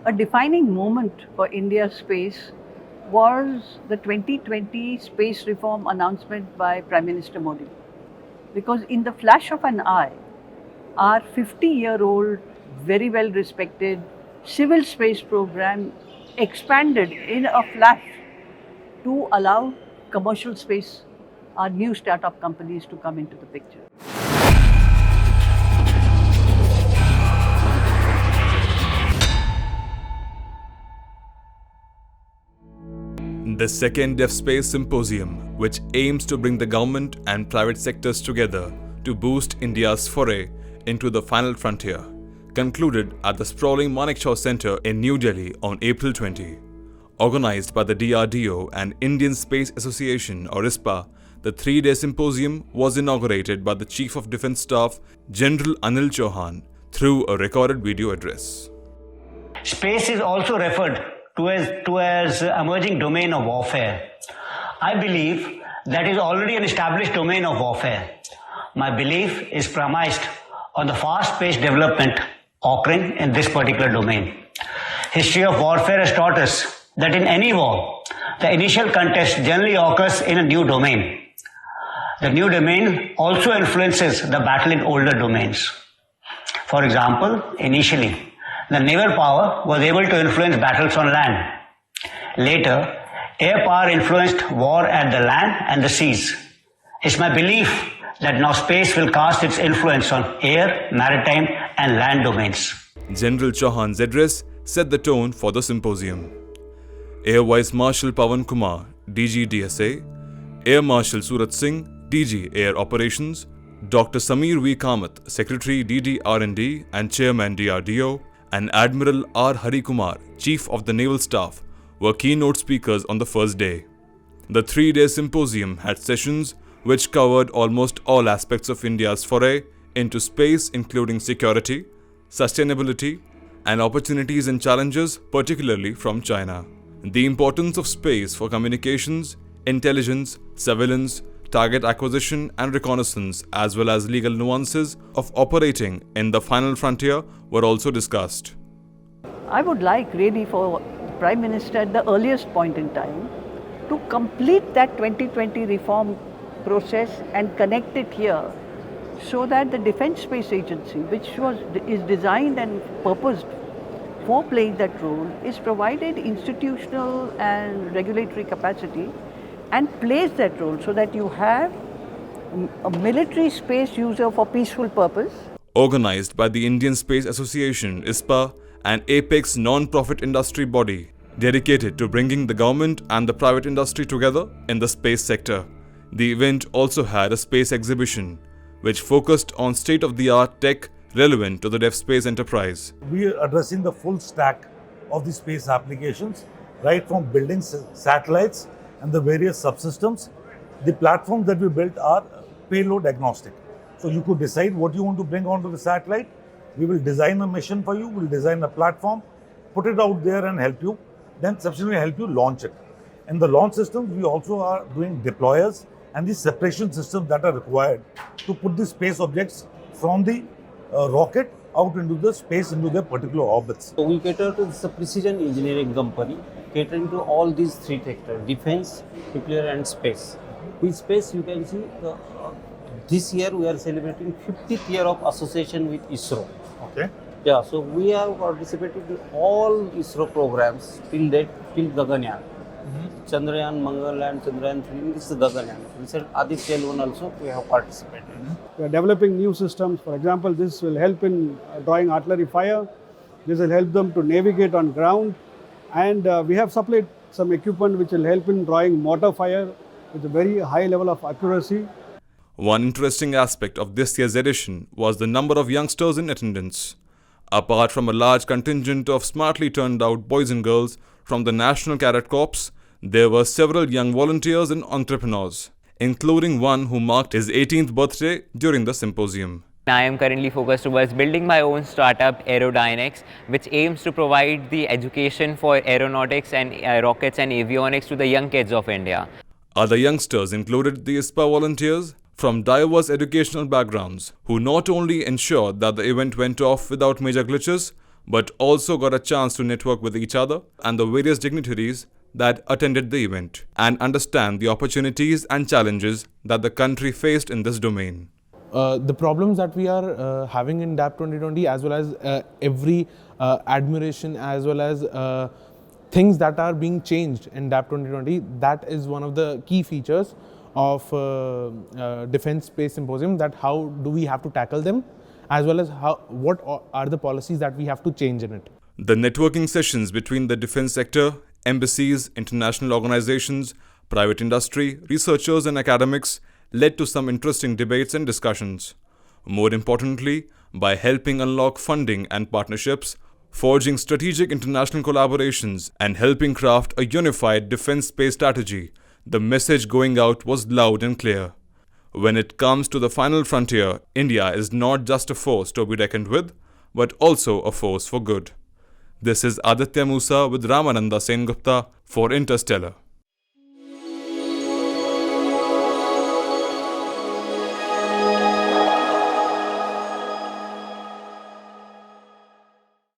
A defining moment for India's space was the 2020 space reform announcement by Prime Minister Modi. Because in the flash of an eye, our 50-year-old, very well respected civil space program expanded in a flash to allow commercial space, our new startup companies to come into the picture. The second DefSpace Symposium, which aims to bring the government and private sectors together to boost India's foray into the final frontier, concluded at the sprawling Manekshaw Center in New Delhi on April 20. Organized by the DRDO and Indian Space Association or ISPA, the 3-day symposium was inaugurated by the Chief of Defence Staff, General Anil Chauhan, through a recorded video address. Space is also referred to as emerging domain of warfare. I believe that is already an established domain of warfare. My belief is premised on the fast-paced development occurring in this particular domain. History of warfare has taught us that in any war, the initial contest generally occurs in a new domain. The new domain also influences the battle in older domains. For example, initially, the naval power was able to influence battles on land. Later, air power influenced war at the land and the seas. It's my belief that now space will cast its influence on air, maritime and land domains. General Chauhan's address set the tone for the symposium. Air Vice Marshal Pawan Kumar, DG DSA, Air Marshal Surat Singh, DG Air Operations, Dr. Samir V. Kamath, Secretary DD R&D and Chairman DRDO, and Admiral R. Hari Kumar, Chief of the Naval Staff, were keynote speakers on the first day. The 3-day symposium had sessions which covered almost all aspects of India's foray into space, including security, sustainability, and opportunities and challenges, particularly from China. The importance of space for communications, intelligence, surveillance, target acquisition and reconnaissance, as well as legal nuances of operating in the final frontier were also discussed. I would like really for the Prime Minister at the earliest point in time to complete that 2020 reform process and connect it here so that the Defence Space Agency, which is designed and purposed for playing that role, is provided institutional and regulatory capacity and plays that role so that you have a military space user for peaceful purpose. Organized by the Indian Space Association, ISPA, an apex non-profit industry body dedicated to bringing the government and the private industry together in the space sector. The event also had a space exhibition, which focused on state-of-the-art tech relevant to the DefSpace enterprise. We are addressing the full stack of the space applications, right from building satellites and the various subsystems. The platforms that we built are payload agnostic. So you could decide what you want to bring onto the satellite. We will design a mission for you, we'll design a platform, put it out there and help you, then subsequently help you launch it. In the launch systems, we also are doing deployers and the separation systems that are required to put the space objects from the rocket out into the space, into their particular orbits. So we cater to this precision engineering company, catering to all these 3 sectors, defense, nuclear and space. With space, you can see this year we are celebrating 50th year of association with ISRO. Okay. Yeah, so we have participated in all ISRO programs till Gaganyaan. Chandrayaan, Mangalyaan, Chandrayaan 3, this is Gaganyaan. Recent Aditya L1 also we have participated. We are developing new systems. For example, this will help in drawing artillery fire. This will help them to navigate on ground. And we have supplied some equipment which will help in drawing mortar fire with a very high level of accuracy. One interesting aspect of this year's edition was the number of youngsters in attendance. Apart from a large contingent of smartly turned out boys and girls from the National Cadet Corps, there were several young volunteers and entrepreneurs, including one who marked his 18th birthday during the symposium. I am currently focused towards building my own startup, Aerodynamics, which aims to provide the education for aeronautics and rockets and avionics to the young kids of India. Other youngsters included the ISPA volunteers from diverse educational backgrounds, who not only ensured that the event went off without major glitches, but also got a chance to network with each other and the various dignitaries that attended the event and understand the opportunities and challenges that the country faced in this domain. The problems that we are having in DAP 2020, as well as every admiration, as well as things that are being changed in DAP 2020, that is one of the key features of Defence Space Symposium, that how do we have to tackle them, as well as what are the policies that we have to change in it. The networking sessions between the defense sector, embassies, international organizations, private industry, researchers and academics led to some interesting debates and discussions. More importantly, by helping unlock funding and partnerships, forging strategic international collaborations and helping craft a unified defense space strategy, the message going out was loud and clear. When it comes to the final frontier, India is not just a force to be reckoned with, but also a force for good. This is Aditya Musa with Ramananda Sengupta for Interstellar.